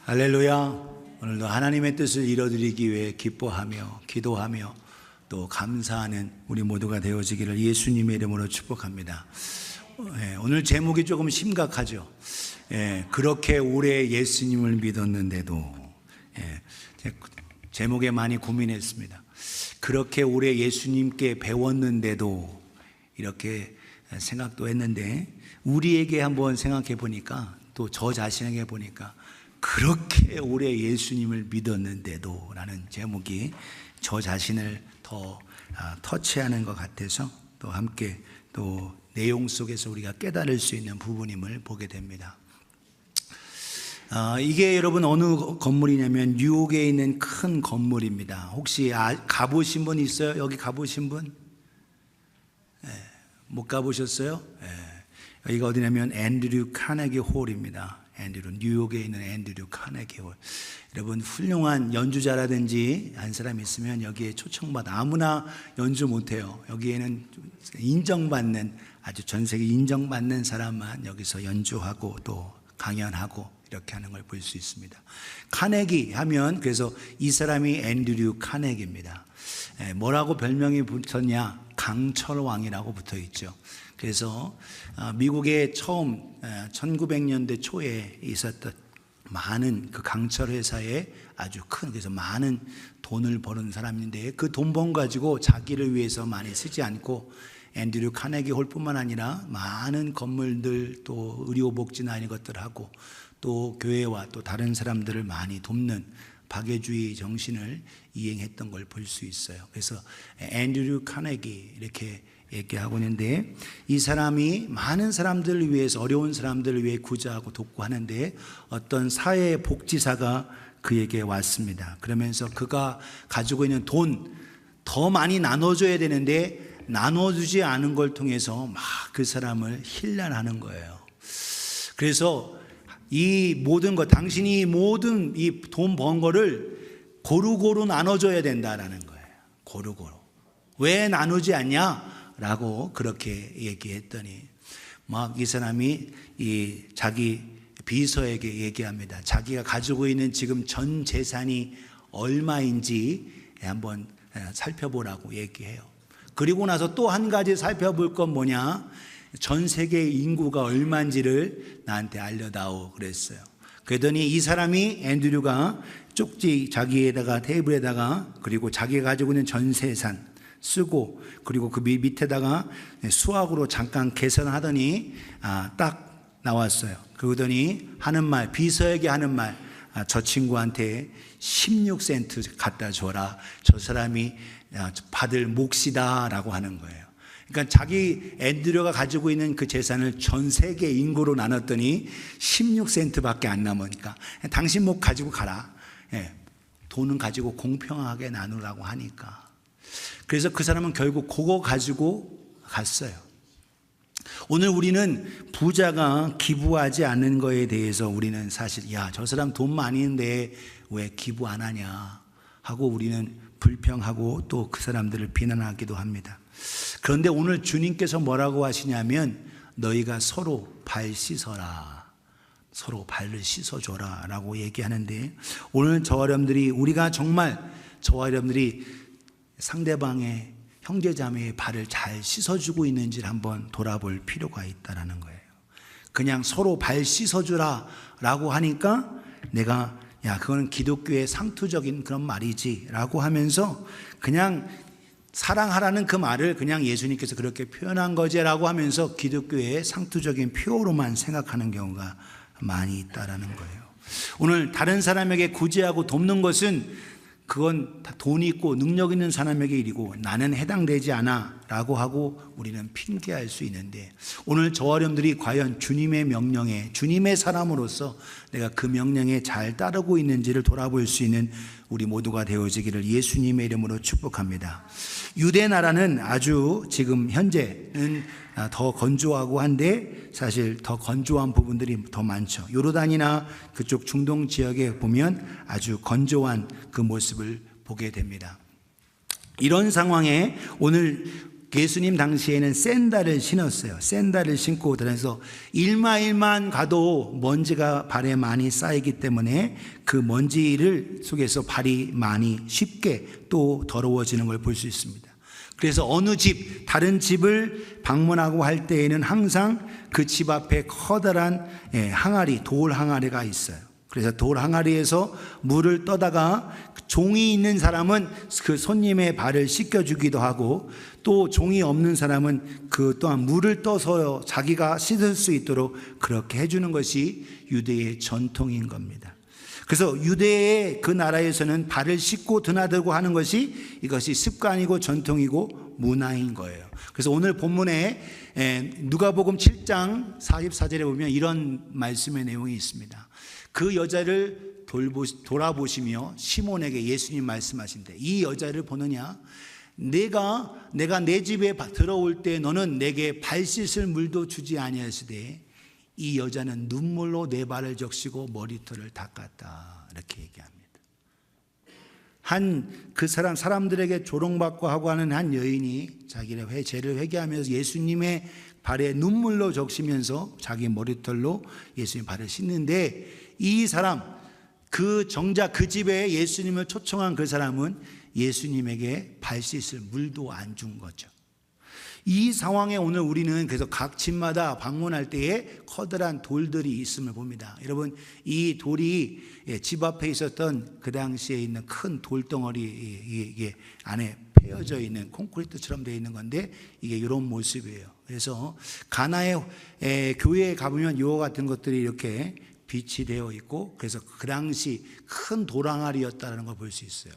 할렐루야. 오늘도 하나님의 뜻을 이뤄드리기 위해 기뻐하며 기도하며 또 감사하는 우리 모두가 되어지기를 예수님의 이름으로 축복합니다. 오늘 제목이 조금 심각하죠. 그렇게 오래 예수님을 믿었는데도, 제목에 많이 고민했습니다. 그렇게 오래 예수님께 배웠는데도 이렇게 생각도 했는데, 우리에게 한번 생각해 보니까, 또 저 자신에게 보니까 그렇게 오래 예수님을 믿었는데도 라는 제목이 저 자신을 더 터치하는 것 같아서 또 함께 또 내용 속에서 우리가 깨달을 수 있는 부분임을 보게 됩니다. 이게 여러분 어느 건물이냐면 뉴욕에 있는 큰 건물입니다. 혹시 가보신 분 있어요? 여기 가보신 분? 못 가보셨어요? 여기가 어디냐면 앤드류 카네기 홀입니다. 뉴욕에 있는 앤드류 카네기 홀. 여러분 훌륭한 연주자라든지 한 사람 있으면 여기에 초청받아. 아무나 연주 못해요. 여기에는 인정받는, 아주 전 세계 인정받는 사람만 여기서 연주하고 또 강연하고 이렇게 하는 걸 볼 수 있습니다. 카네기 하면 그래서 이 사람이 앤드류 카네기입니다. 뭐라고 별명이 붙었냐? 강철왕이라고 붙어 있죠. 그래서 미국에 처음 1900년대 초에 있었던 많은 그 강철 회사에 아주 큰, 그래서 많은 돈을 버는 사람인데, 그 돈 번 가지고 자기를 위해서 많이 쓰지 않고 앤드류 카네기 홀뿐만 아니라 많은 건물들, 또 의료복지나 이런 것들을 하고 또 교회와 또 다른 사람들을 많이 돕는 박애주의 정신을 이행했던 걸 볼 수 있어요. 그래서 앤드류 카네기 이렇게 얘기하고 있는데, 이 사람이 많은 사람들을 위해서, 어려운 사람들을 위해 구제하고 돕고 하는데, 어떤 사회복지사가 그에게 왔습니다. 그러면서 그가 가지고 있는 돈 더 많이 나눠줘야 되는데 나눠주지 않은 걸 통해서 막 그 사람을 힐난하는 거예요. 그래서 이 모든 것, 당신이 모든 이 돈 번 거를 고루고루 나눠줘야 된다라는 거예요. 고루고루. 왜 나누지 않냐? 라고 그렇게 얘기했더니 막 이 사람이 이 자기 비서에게 얘기합니다. 자기가 가지고 있는 지금 전 재산이 얼마인지 한번 살펴보라고 얘기해요. 그리고 나서 또 한 가지 살펴볼 건 뭐냐? 전 세계 인구가 얼마인지를 나한테 알려다오 그랬어요. 그러더니 이 사람이, 앤드류가 쪽지 자기에다가 테이블에다가, 그리고 자기가 가지고 있는 전 재산 쓰고, 그리고 그 밑에다가 수학으로 잠깐 계산하더니 딱 나왔어요. 그러더니 하는 말, 비서에게 하는 말, 저 친구한테 16센트 갖다 줘라. 저 사람이 받을 몫이다 라고 하는 거예요. 그러니까 자기 앤드류가 가지고 있는 그 재산을 전 세계 인구로 나눴더니 16센트밖에 안 남으니까 당신 몫 가지고 가라. 돈은 가지고 공평하게 나누라고 하니까. 그래서 그 사람은 결국 그거 가지고 갔어요. 오늘 우리는 부자가 기부하지 않는 거에 대해서 우리는 사실, 저 사람 돈 많이 있는데 왜 기부 안 하냐 하고 우리는 불평하고 또 그 사람들을 비난하기도 합니다. 그런데 오늘 주님께서 뭐라고 하시냐면, 너희가 서로 발 씻어라, 서로 발을 씻어줘라 라고 얘기하는데, 오늘 저와 여러분들이, 우리가 정말 저와 여러분들이 상대방의 형제자매의 발을 잘 씻어주고 있는지를 한번 돌아볼 필요가 있다는 거예요. 그냥 서로 발 씻어주라 라고 하니까 내가 그건 기독교의 상투적인 그런 말이지 라고 하면서 그냥 사랑하라는 그 말을 그냥 예수님께서 그렇게 표현한 거지 라고 하면서 기독교의 상투적인 표어로만 생각하는 경우가 많이 있다는 거예요. 오늘 다른 사람에게 구제하고 돕는 것은 그건 다 돈 있고 능력 있는 사람에게 일이고 나는 해당되지 않아 라고 하고 우리는 핑계할 수 있는데, 오늘 저와 여러분들이 과연 주님의 명령에, 주님의 사람으로서 내가 그 명령에 잘 따르고 있는지를 돌아볼 수 있는 우리 모두가 되어지기를 예수님의 이름으로 축복합니다. 유대 나라는 아주 지금 현재는 더 건조하고 한데, 사실 더 건조한 부분들이 더 많죠. 요르단이나 그쪽 중동 지역에 보면 아주 건조한 그 모습을 보게 됩니다. 이런 상황에 오늘 예수님 당시에는 샌들을 신었어요. 샌들을 신고 다녀서 일마일만 가도 먼지가 발에 많이 쌓이기 때문에 그 먼지를 속에서 발이 많이 쉽게 또 더러워지는 걸 볼 수 있습니다. 그래서 어느 집, 다른 집을 방문하고 할 때에는 항상 그 집 앞에 커다란 항아리, 돌 항아리가 있어요. 그래서 돌 항아리에서 물을 떠다가 종이 있는 사람은 그 손님의 발을 씻겨주기도 하고, 또 종이 없는 사람은 그 또한 물을 떠서 자기가 씻을 수 있도록 그렇게 해주는 것이 유대의 전통인 겁니다. 그래서 유대의 그 나라에서는 발을 씻고 드나들고 하는 것이 이것이 습관이고 전통이고 문화인 거예요. 그래서 오늘 본문에 누가복음 7장 44절에 보면 이런 말씀의 내용이 있습니다. 그 여자를 돌아보시며 시몬에게 예수님 말씀하신대. 이 여자를 보느냐? 내가 내 집에 들어올 때 너는 내게 발 씻을 물도 주지 아니하시되 이 여자는 눈물로 내 발을 적시고 머리털을 닦았다. 이렇게 얘기합니다. 그 사람들에게 조롱받고 하고 하는 한 여인이 자기의 죄를 회개하면서 예수님의 발에 눈물로 적시면서 자기 머리털로 예수님 발을 씻는데, 이 사람, 정작 그 집에 예수님을 초청한 그 사람은 예수님에게 발 씻을 물도 안 준 거죠. 이 상황에 오늘 우리는 그래서 각 집마다 방문할 때에 커다란 돌들이 있음을 봅니다. 여러분, 이 돌이 집 앞에 있었던 그 당시에 있는 큰 돌덩어리, 이게 안에 패여져 있는 콘크리트처럼 되어 있는 건데 이게 이런 모습이에요. 그래서 가나의 교회에 가보면 이와 같은 것들이 이렇게 빛이 되어 있고, 그래서 그 당시 큰 돌항아리였다는 걸 볼 수 있어요.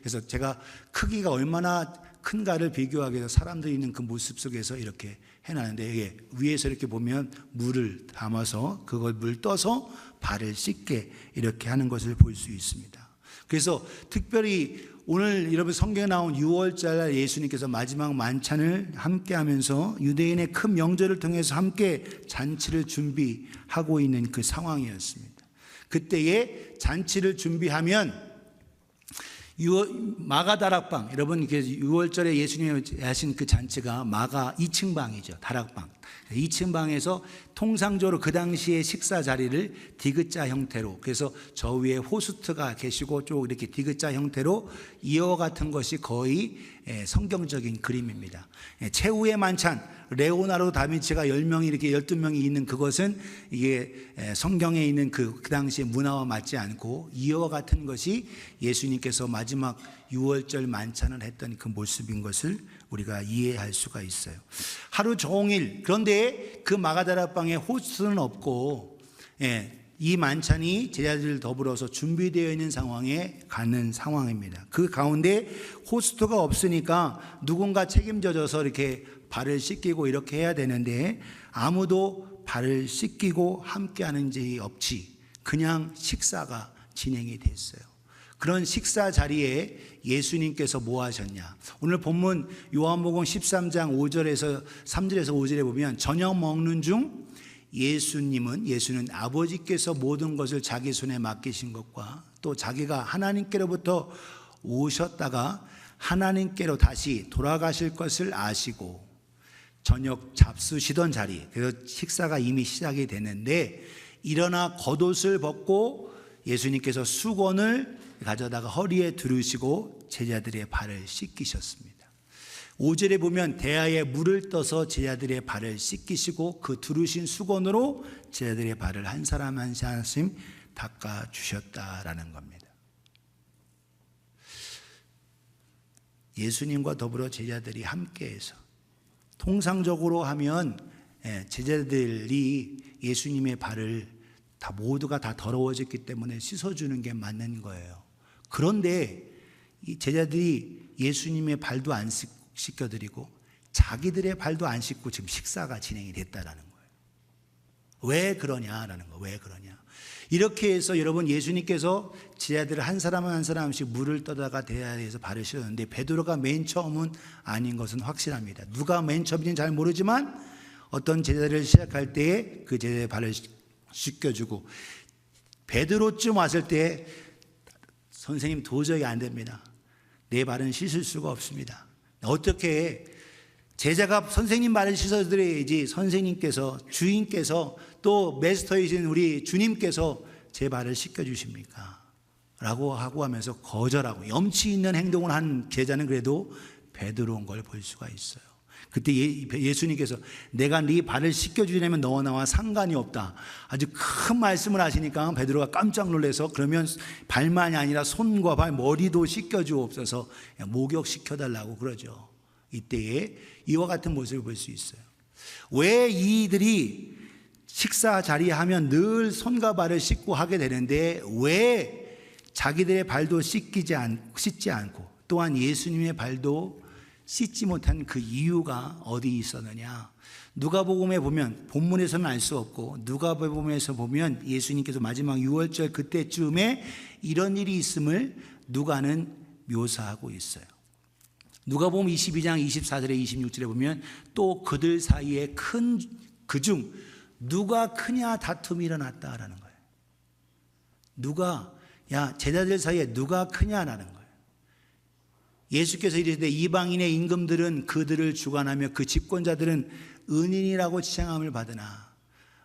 그래서 제가 크기가 얼마나 큰가를 비교하기 위해서 사람들이 있는 그 모습 속에서 이렇게 해놨는데, 이게 위에서 이렇게 보면 물을 담아서 그걸 물 떠서 발을 씻게 이렇게 하는 것을 볼 수 있습니다. 그래서 특별히 오늘 여러분 성경에 나온 6월절 예수님께서 마지막 만찬을 함께 하면서 유대인의 큰 명절을 통해서 함께 잔치를 준비하고 있는 그 상황이었습니다. 그때에 잔치를 준비하면 마가다락방, 여러분 6월절에 예수님이 하신 그 잔치가 마가 2층 방이죠. 다락방. 2층 방에서 통상적으로 그 당시에 식사 자리를 디귿자 형태로, 그래서 저 위에 호스트가 계시고 쭉 이렇게 디귿자 형태로 이와 같은 것이 거의 성경적인 그림입니다. 최후의 만찬, 레오나르도 다빈치가 10명이 이렇게 12명이 있는 그것은 이게 성경에 있는 그 당시의 문화와 맞지 않고, 이와 같은 것이 예수님께서 마지막 6월절 만찬을 했던 그 모습인 것을 우리가 이해할 수가 있어요. 하루 종일, 그런데 그 마가다락방에 호스트는 없고 이 만찬이 제자들 더불어서 준비되어 있는 상황에 가는 상황입니다. 그 가운데 호스트가 없으니까 누군가 책임져줘서 이렇게 발을 씻기고 이렇게 해야 되는데 아무도 발을 씻기고 함께하는 지 없이 그냥 식사가 진행이 됐어요. 그런 식사 자리에 예수님께서 뭐 하셨냐? 오늘 본문 요한복음 13장 5절에서 3절에서 5절에 보면 저녁 먹는 중 예수는 아버지께서 모든 것을 자기 손에 맡기신 것과 또 자기가 하나님께로부터 오셨다가 하나님께로 다시 돌아가실 것을 아시고 저녁 잡수시던 자리, 그래서 식사가 이미 시작이 됐는데 일어나 겉옷을 벗고 예수님께서 수건을 가져다가 허리에 두르시고 제자들의 발을 씻기셨습니다. 5절에 보면 대야에 물을 떠서 제자들의 발을 씻기시고 그 두르신 수건으로 제자들의 발을 한 사람 한 사람씩 닦아주셨다라는 겁니다. 예수님과 더불어 제자들이 함께해서, 통상적으로 하면 제자들이 예수님의 발을 모두가 다 더러워졌기 때문에 씻어주는 게 맞는 거예요. 그런데 이 제자들이 예수님의 발도 안 씻겨드리고 자기들의 발도 안 씻고 지금 식사가 진행이 됐다라는 거예요. 왜 그러냐라는 거예요. 왜 그러냐? 이렇게 해서 여러분, 예수님께서 제자들을 한 사람 한 사람씩 물을 떠다가 대야에서 발을 씻었는데 베드로가 맨 처음은 아닌 것은 확실합니다. 누가 맨 처음인지는 잘 모르지만 어떤 제자들을 시작할 때에 그 제자의 발을 씻겨주고, 베드로쯤 왔을 때 선생님 도저히 안 됩니다. 내 발은 씻을 수가 없습니다. 어떻게 제자가 선생님 발을 씻어드려야지 선생님께서, 주인께서, 또 메스터이신 우리 주님께서 제 발을 씻겨주십니까? 라고 하고 하면서 거절하고 염치 있는 행동을 한 제자는 그래도 베드로인 걸 볼 수가 있어요. 그때 예수님께서 내가 네 발을 씻겨주려면 너와 나와 상관이 없다, 아주 큰 말씀을 하시니까 베드로가 깜짝 놀라서 그러면 발만이 아니라 손과 발, 머리도 씻겨주옵소서, 목욕시켜달라고 그러죠. 이때에 이와 같은 모습을 볼 수 있어요. 왜 이들이 식사 자리하면 늘 손과 발을 씻고 하게 되는데 왜 자기들의 발도 씻지 않고 또한 예수님의 발도 씻지 못한 그 이유가 어디 있었느냐? 누가복음에 보면, 본문에서는 알 수 없고 누가복음에서 보면 예수님께서 마지막 6월절 그때쯤에 이런 일이 있음을 누가는 묘사하고 있어요. 누가복음 22장 24절에 26절에 보면 또 그들 사이에 큰 그중 누가 크냐 다툼이 일어났다라는 거예요. 제자들 사이에 누가 크냐라는 거예요. 예수께서 이르시되 이방인의 임금들은 그들을 주관하며 그 집권자들은 은인이라고 지칭함을 받으나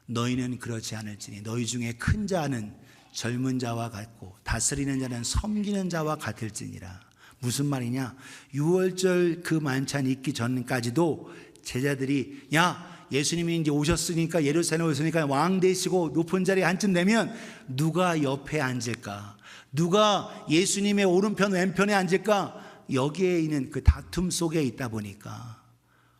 너희는 그렇지 않을지니 너희 중에 큰 자는 젊은 자와 같고 다스리는 자는 섬기는 자와 같을지니라. 무슨 말이냐? 6월절 그 만찬 있기 전까지도 제자들이 예수님이 이제 오셨으니까, 예루살렘에 오셨으니까 왕 되시고 높은 자리에 한쯤 되면 누가 옆에 앉을까? 누가 예수님의 오른편 왼편에 앉을까? 여기에 있는 그 다툼 속에 있다 보니까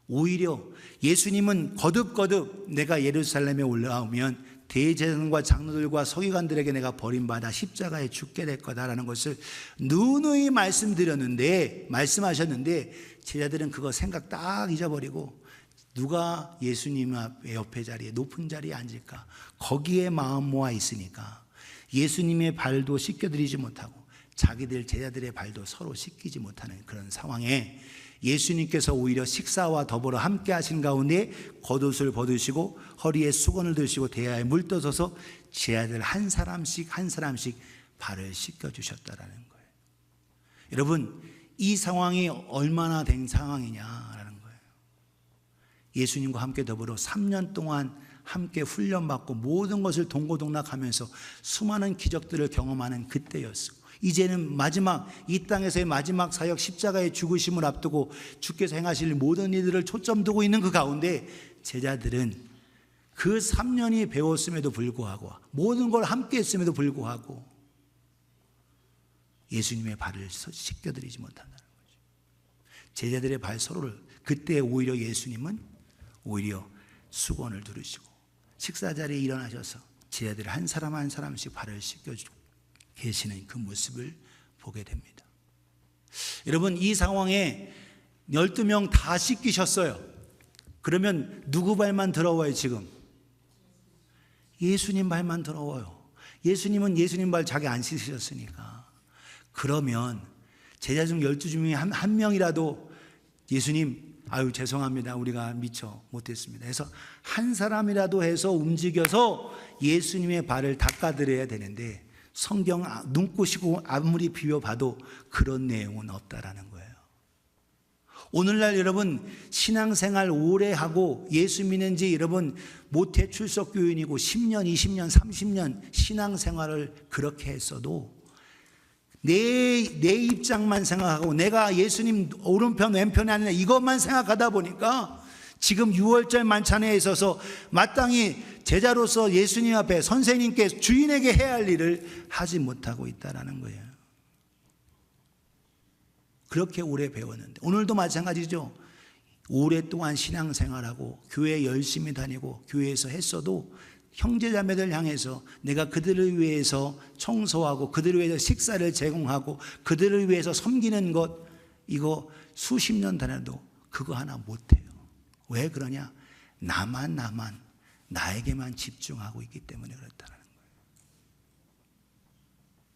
오히려 예수님은 거듭거듭 내가 예루살렘에 올라오면 대제사장과 장로들과 서기관들에게 내가 버림받아 십자가에 죽게 될 거다라는 것을 누누이 말씀하셨는데 제자들은 그거 생각 딱 잊어버리고 누가 예수님 옆에 자리에 높은 자리에 앉을까? 거기에 마음 모아 있으니까 예수님의 발도 씻겨드리지 못하고 자기들 제자들의 발도 서로 씻기지 못하는 그런 상황에 예수님께서 오히려 식사와 더불어 함께 하신 가운데 겉옷을 벗으시고 허리에 수건을 드시고 대야에 물 떠서서 제자들 한 사람씩 발을 씻겨주셨다라는 거예요. 여러분, 이 상황이 얼마나 된 상황이냐라는 거예요. 예수님과 함께 더불어 3년 동안 함께 훈련받고 모든 것을 동고동락하면서 수많은 기적들을 경험하는 그때였고, 이제는 이 땅에서의 마지막 사역 십자가의 죽으심을 앞두고 주께서 행하실 모든 일들을 초점 두고 있는 그 가운데 제자들은 그 3년이 배웠음에도 불구하고 모든 걸 함께 했음에도 불구하고 예수님의 발을 씻겨드리지 못한다는 거죠. 제자들의 발 서로를, 그때 오히려 예수님은 수건을 두르시고 식사 자리에 일어나셔서 제자들 한 사람씩 발을 씻겨주고 계시는 그 모습을 보게 됩니다. 여러분, 이 상황에 12명 다 씻기셨어요. 그러면 누구 발만 더러워요 지금? 예수님 발만 더러워요. 예수님은 예수님 발 자기 안 씻으셨으니까. 그러면 제자 중 12 중에 한 명이라도 예수님 죄송합니다, 우리가 미처 못했습니다 해서 한 사람이라도 해서 움직여서 예수님의 발을 닦아드려야 되는데 성경 눈꼬시고 아무리 비벼봐도 그런 내용은 없다라는 거예요. 오늘날 여러분 신앙생활 오래 하고 예수 믿는 지 여러분 모태 출석 교인이고 10년, 20년, 30년 신앙생활을 그렇게 했어도 내 입장만 생각하고 내가 예수님 오른편 왼편이 아니라 이것만 생각하다 보니까 지금 6월절 만찬에 있어서 마땅히 제자로서 예수님 앞에 선생님께 주인에게 해야 할 일을 하지 못하고 있다는 거예요. 그렇게 오래 배웠는데 오늘도 마찬가지죠. 오랫동안 신앙생활하고 교회 열심히 다니고 교회에서 했어도 형제자매들 향해서 내가 그들을 위해서 청소하고 그들을 위해서 식사를 제공하고 그들을 위해서 섬기는 것, 이거 수십 년 다녀도 그거 하나 못해요. 왜 그러냐? 나에게만 집중하고 있기 때문에 그렇다는 거예요.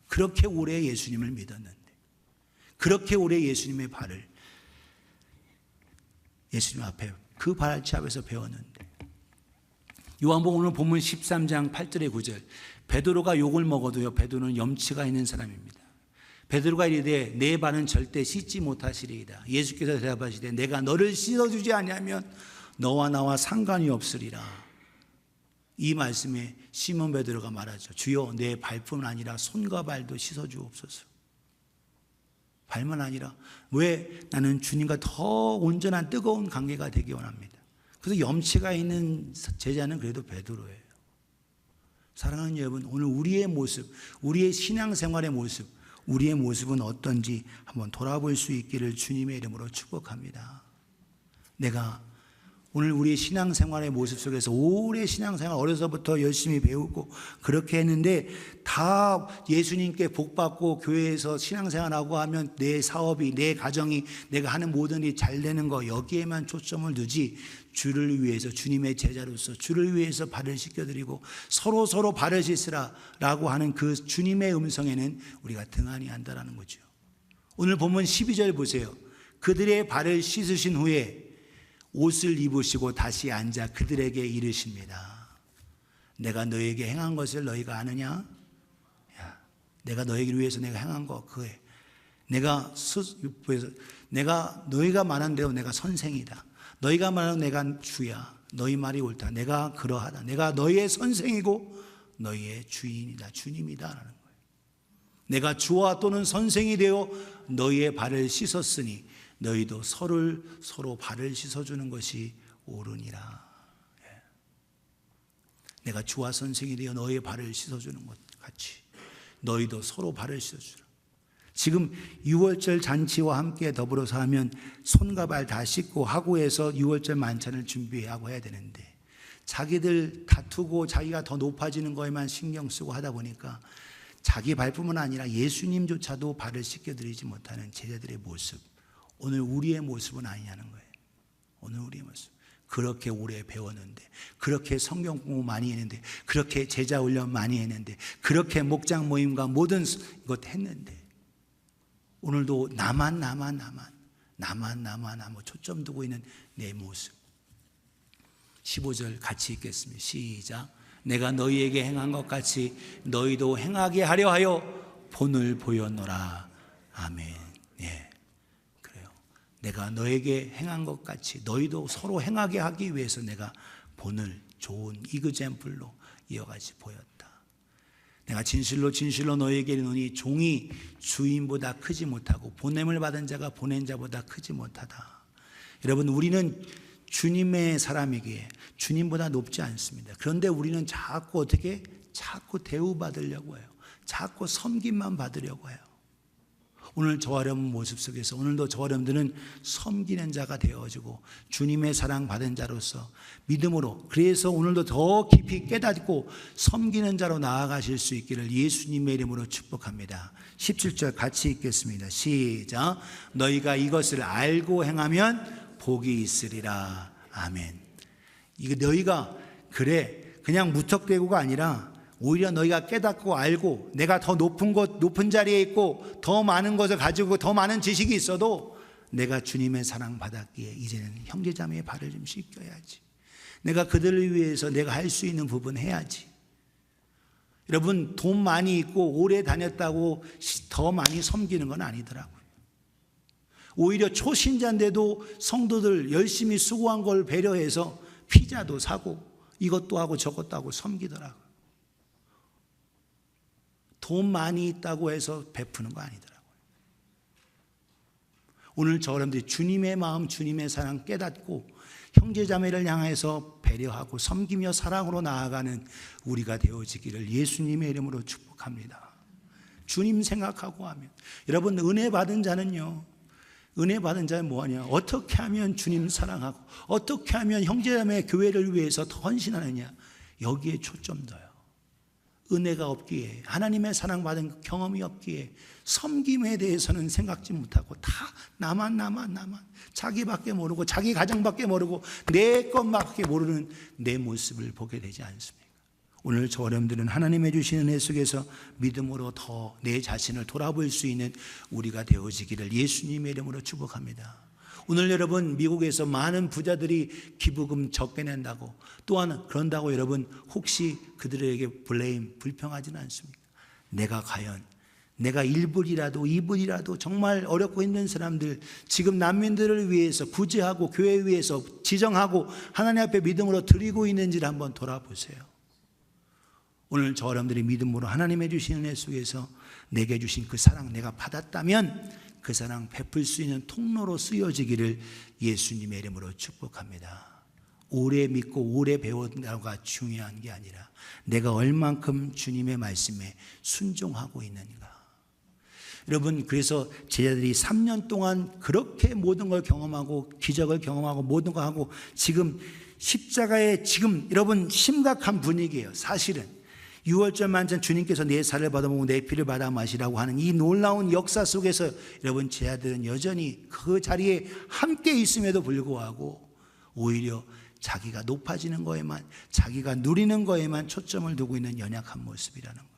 그렇게 오래 예수님을 믿었는데, 그렇게 오래 예수님의 발을 예수님 앞에 그 발치 앞에서 배웠는데, 요한복음 오늘 본문 13장 8절에 9절, 베드로가 욕을 먹어도요, 베드로는 염치가 있는 사람입니다. 베드로가 이르되 내 발은 절대 씻지 못하시리이다. 예수께서 대답하시되 내가 너를 씻어주지 아니하면 너와 나와 상관이 없으리라. 이 말씀에 시몬 베드로가 말하죠. 주여 내 발뿐 아니라 손과 발도 씻어주옵소서. 발만 아니라 왜 나는 주님과 더 온전한 뜨거운 관계가 되기 원합니다. 그래서 염치가 있는 제자는 그래도 베드로예요. 사랑하는 여러분, 오늘 우리의 모습, 우리의 신앙생활의 모습, 우리의 모습은 어떤지 한번 돌아볼 수 있기를 주님의 이름으로 축복합니다. 내가 오늘 우리의 신앙생활의 모습 속에서 오래 신앙생활 어려서부터 열심히 배우고 그렇게 했는데 다 예수님께 복받고 교회에서 신앙생활하고 하면 내 사업이, 내 가정이, 내가 하는 모든 일이 잘 되는 거 여기에만 초점을 두지, 주를 위해서, 주님의 제자로서 주를 위해서 발을 씻겨드리고 서로 발을 씻으라 라고 하는 그 주님의 음성에는 우리가 등한히 한다라는 거죠. 오늘 본문 12절 보세요. 그들의 발을 씻으신 후에 옷을 입으시고 다시 앉아 그들에게 이르십니다. 내가 너에게 행한 것을 너희가 아느냐? 야, 내가 너희를 위해서 내가 행한 거 그거에 내가 너희가 말한 대로 내가 선생이다. 너희가 말한 내가 주야. 너희 말이 옳다. 내가 그러하다. 내가 너희의 선생이고 너희의 주인이다. 주님이다라는 거예요. 내가 주와 또는 선생이 되어 너희의 발을 씻었으니 너희도 서로 발을 씻어주는 것이 옳으니라. 내가 주와 선생이 되어 너희의 발을 씻어주는 것 같이 너희도 서로 발을 씻어주라. 지금 6월절 잔치와 함께 더불어서 하면 손과 발 다 씻고 하고해서 6월절 만찬을 준비하고 해야 되는데 자기들 다투고 자기가 더 높아지는 거에만 신경 쓰고 하다 보니까 자기 발뿐만 아니라 예수님조차도 발을 씻겨드리지 못하는 제자들의 모습, 오늘 우리의 모습은 아니냐는 거예요. 오늘 우리의 모습. 그렇게 오래 배웠는데, 그렇게 성경 공부 많이 했는데, 그렇게 제자 훈련 많이 했는데, 그렇게 목장 모임과 모든 것 했는데 오늘도 나만 초점 두고 있는 내 모습. 15절 같이 읽겠습니다. 시작. 내가 너희에게 행한 것 같이 너희도 행하게 하려 하여 본을 보였노라. 아멘. 예, 그래요. 내가 너에게 행한 것 같이 너희도 서로 행하게 하기 위해서 내가 본을 좋은 이그젬플로 이어가지 보였다. 내가 진실로 너희에게 이르노니 종이 주인보다 크지 못하고 보냄을 받은 자가 보낸 자보다 크지 못하다. 여러분, 우리는 주님의 사람이기에 주님보다 높지 않습니다. 그런데 우리는 자꾸 자꾸 대우받으려고 해요. 자꾸 섬김만 받으려고 해요. 오늘 저와 여러분 모습 속에서 오늘도 저와 여러분들은 섬기는 자가 되어지고 주님의 사랑 받은 자로서 믿음으로, 그래서 오늘도 더 깊이 깨닫고 섬기는 자로 나아가실 수 있기를 예수님의 이름으로 축복합니다. 17절 같이 읽겠습니다. 시작. 너희가 이것을 알고 행하면 복이 있으리라. 아멘. 이거 너희가 그냥 무턱대고가 아니라 오히려 너희가 깨닫고 알고 내가 더 높은 자리에 있고 더 많은 것을 가지고 더 많은 지식이 있어도 내가 주님의 사랑 받았기에 이제는 형제자매의 발을 좀 씻겨야지. 내가 그들을 위해서 내가 할 수 있는 부분 해야지. 여러분, 돈 많이 있고 오래 다녔다고 더 많이 섬기는 건 아니더라고요. 오히려 초신자인데도 성도들 열심히 수고한 걸 배려해서 피자도 사고 이것도 하고 저것도 하고 섬기더라고요. 돈 많이 있다고 해서 베푸는 거 아니더라고요. 오늘 저 여러분들이 주님의 마음, 주님의 사랑 깨닫고 형제자매를 향해서 배려하고 섬기며 사랑으로 나아가는 우리가 되어지기를 예수님의 이름으로 축복합니다. 주님 생각하고 하면, 여러분, 은혜 받은 자는요, 은혜 받은 자는 뭐하냐? 어떻게 하면 주님 사랑하고 어떻게 하면 형제자매 교회를 위해서 더 헌신하느냐, 여기에 초점 둬요. 은혜가 없기에, 하나님의 사랑받은 경험이 없기에 섬김에 대해서는 생각지 못하고 다 나만 자기밖에 모르고 자기 가정밖에 모르고 내 것밖에 모르는 내 모습을 보게 되지 않습니까? 오늘 저 여러분들은 하나님의 주신 은혜 속에서 믿음으로 더 내 자신을 돌아볼 수 있는 우리가 되어지기를 예수님의 이름으로 축복합니다. 오늘 여러분, 미국에서 많은 부자들이 기부금 적게 낸다고, 또한 그런다고 여러분 혹시 그들에게 불평하지는 않습니까? 내가 과연 내가 1불이라도 2불이라도 정말 어렵고 힘든 사람들, 지금 난민들을 위해서 구제하고 교회 위해서 지정하고 하나님 앞에 믿음으로 드리고 있는지를 한번 돌아보세요. 오늘 저 여러분들이 믿음으로 하나님의 주신 은혜 속에서 내게 주신 그 사랑 내가 받았다면 그 사랑 베풀 수 있는 통로로 쓰여지기를 예수님의 이름으로 축복합니다. 오래 믿고 오래 배운다가 중요한 게 아니라 내가 얼만큼 주님의 말씀에 순종하고 있는가. 여러분, 그래서 제자들이 3년 동안 그렇게 모든 걸 경험하고 기적을 경험하고 모든 걸 하고 지금 십자가에 지금 여러분 심각한 분위기예요. 사실은 6월절 만찬 주님께서 내 살을 받아먹고 내 피를 받아 마시라고 하는 이 놀라운 역사 속에서 여러분 제자들은 여전히 그 자리에 함께 있음에도 불구하고 오히려 자기가 높아지는 거에만, 자기가 누리는 거에만 초점을 두고 있는 연약한 모습이라는 거예요.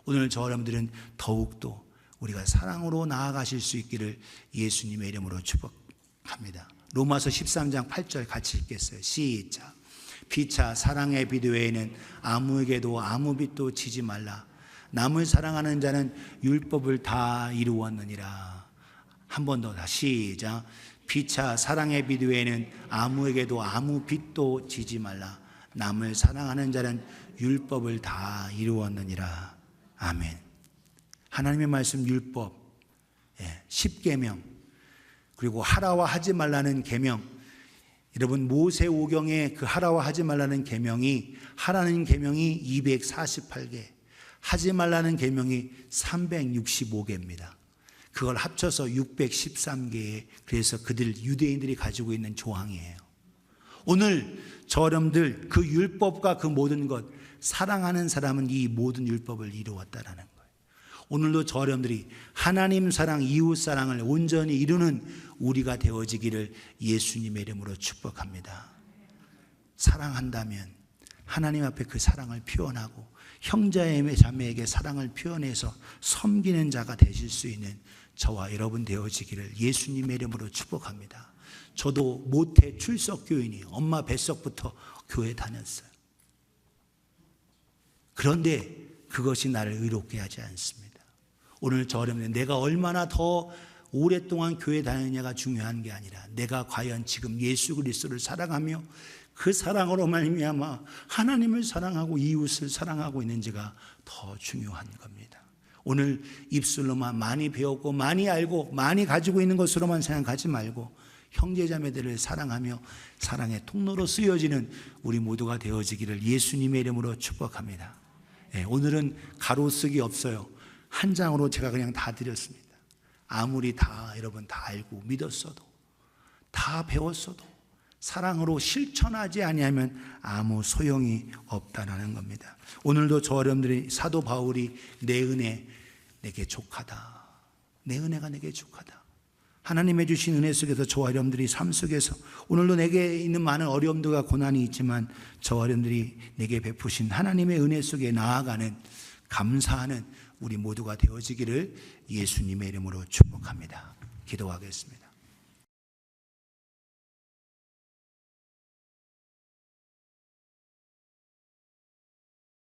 오늘 저 여러분들은 더욱더 우리가 사랑으로 나아가실 수 있기를 예수님의 이름으로 축복합니다. 로마서 13장 8절 같이 읽겠어요. 시작. 피차 사랑의 빛 외에는 아무에게도 아무 빛도 지지 말라. 남을 사랑하는 자는 율법을 다 이루었느니라. 한 번 더 시작. 피차 사랑의 빛 외에는 아무에게도 아무 빛도 지지 말라. 남을 사랑하는 자는 율법을 다 이루었느니라. 아멘. 하나님의 말씀 율법, 10계명, 그리고 하라와 하지 말라는 계명. 여러분 모세오경에 그 하라와 하지 말라는 계명이, 하라는 계명이 248개, 하지 말라는 계명이 365개입니다. 그걸 합쳐서 613개의, 그래서 그들 유대인들이 가지고 있는 조항이에요. 오늘 저 여러분들 그 율법과 그 모든 것, 사랑하는 사람은 이 모든 율법을 이루었다라는 거예요. 오늘도 저 여러분들이 하나님 사랑, 이웃 사랑을 온전히 이루는 우리가 되어지기를 예수님의 이름으로 축복합니다. 사랑한다면 하나님 앞에 그 사랑을 표현하고 형제의 자매에게 사랑을 표현해서 섬기는 자가 되실 수 있는 저와 여러분 되어지기를 예수님의 이름으로 축복합니다. 저도 모태 출석 교인이 엄마 뱃속부터 교회 다녔어요. 그런데 그것이 나를 의롭게 하지 않습니다. 오늘 저 여러분, 내가 얼마나 더 오랫동안 교회 다녔냐가 중요한 게 아니라 내가 과연 지금 예수 그리스도를 사랑하며 그 사랑으로 말미암아 하나님을 사랑하고 이웃을 사랑하고 있는지가 더 중요한 겁니다. 오늘 입술로만 많이 배웠고 많이 알고 많이 가지고 있는 것으로만 생각하지 말고 형제자매들을 사랑하며 사랑의 통로로 쓰여지는 우리 모두가 되어지기를 예수님의 이름으로 축복합니다. 오늘은 가로쓰기 없어요. 한 장으로 제가 그냥 다 드렸습니다. 아무리 다 여러분 다 알고 믿었어도, 다 배웠어도 사랑으로 실천하지 아니하면 아무 소용이 없다는 겁니다. 오늘도 저 여러분들이 사도 바울이 내 은혜 내게 족하다, 내 은혜가 내게 족하다, 하나님의 주신 은혜 속에서 저와 여러분들이 삶 속에서 오늘도 내게 있는 많은 어려움들과 고난이 있지만 저와 여러분들이 내게 베푸신 하나님의 은혜 속에 나아가는 감사하는 우리 모두가 되어지기를 예수님의 이름으로 축복합니다. 기도하겠습니다.